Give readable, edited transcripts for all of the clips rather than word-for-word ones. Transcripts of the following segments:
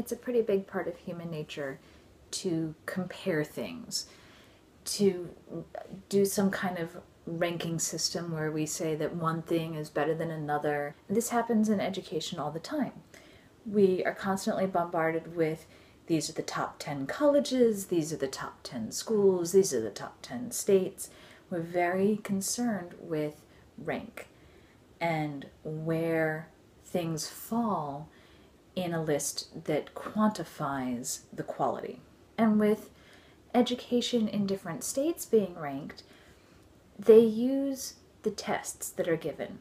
it's a pretty big part of human nature to compare things, to do some kind of ranking system where we say that one thing is better than another. This happens in education all the time. We are constantly bombarded with, these are the top 10 colleges, these are the top 10 schools, these are the top 10 states. We're very concerned with rank and where things fall in a list that quantifies the quality. And with education in different states being ranked, they use the tests that are given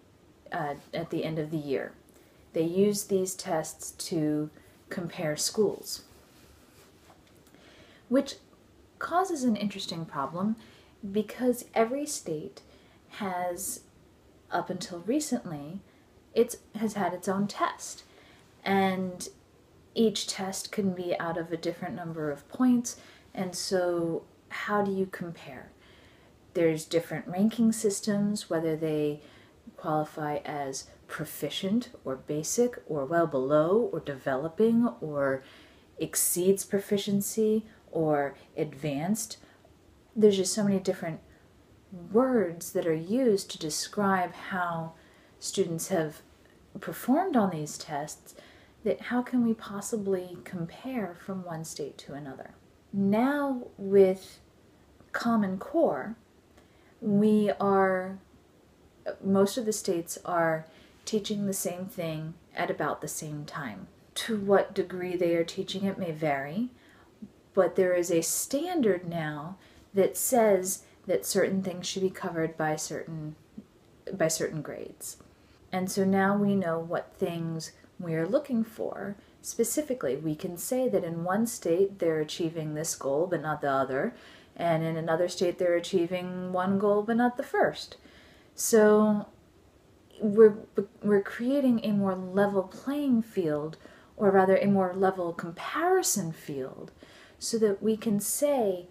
at the end of the year. They use these tests to compare schools, which causes an interesting problem because every state has, up until recently, has had its own test. And each test can be out of a different number of points, and so how do you compare? There's different ranking systems, whether they qualify as proficient or basic or well below or developing or exceeds proficiency or advanced. There's just so many different words that are used to describe how students have performed on these tests, that how can we possibly compare from one state to another? Now with Common Core, most of the states are teaching the same thing at about the same time. To what degree they are teaching it may vary, but there is a standard now that says that certain things should be covered by certain grades. And so now we know what things we are looking for. Specifically, we can say that in one state they're achieving this goal but not the other, and in another state they're achieving one goal but not the first. So we're creating a more level playing field, or rather a more level comparison field, so that we can say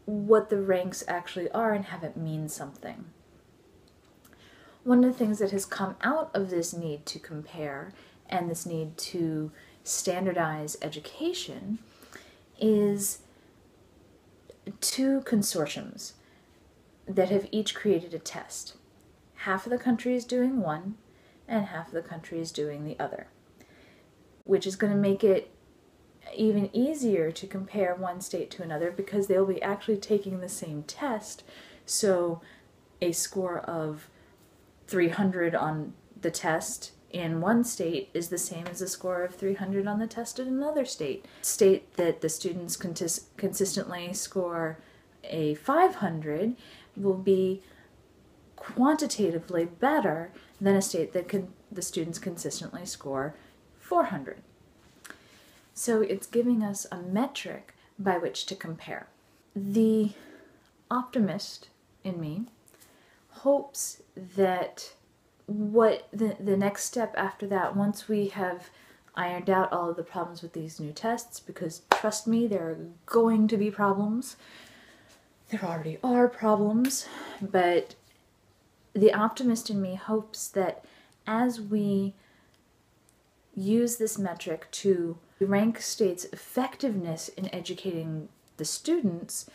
what the ranks actually are and have it mean something. One of the things that has come out of this need to compare and this need to standardize education is two consortiums that have each created a test. Half of the country is doing one, and half of the country is doing the other, which is going to make it even easier to compare one state to another because they'll be actually taking the same test. So a score of 300 on the test in one state is the same as a score of 300 on the test in another state. State that the students consistently score a 500 will be quantitatively better than a state that the students consistently score 400. So it's giving us a metric by which to compare. The optimist in me hopes that what the next step after that, once we have ironed out all of the problems with these new tests, because trust me, there are going to be problems. There already are problems, but the optimist in me hopes that as we use this metric to rank states' effectiveness in educating the students,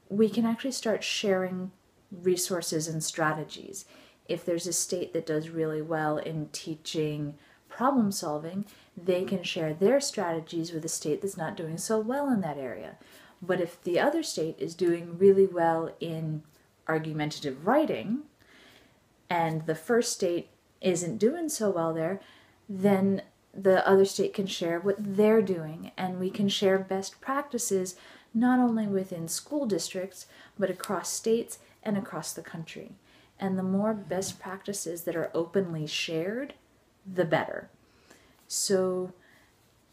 we can actually start sharing resources and strategies. If there's a state that does really well in teaching problem solving, they can share their strategies with a state that's not doing so well in that area. But if the other state is doing really well in argumentative writing, and the first state isn't doing so well there, then the other state can share what they're doing, and we can share best practices not only within school districts, but across states and across the country. And the more best practices that are openly shared, the better. So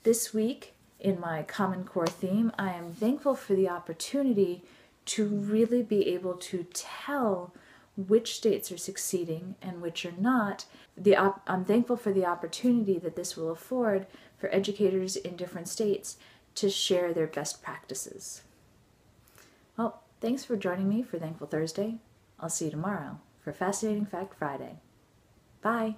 this week, in my Common Core theme, I am thankful for the opportunity to really be able to tell which states are succeeding and which are not. I'm thankful for the opportunity that this will afford for educators in different states to share their best practices. Well, thanks for joining me for Thankful Thursday. I'll see you tomorrow for Fascinating Fact Friday. Bye!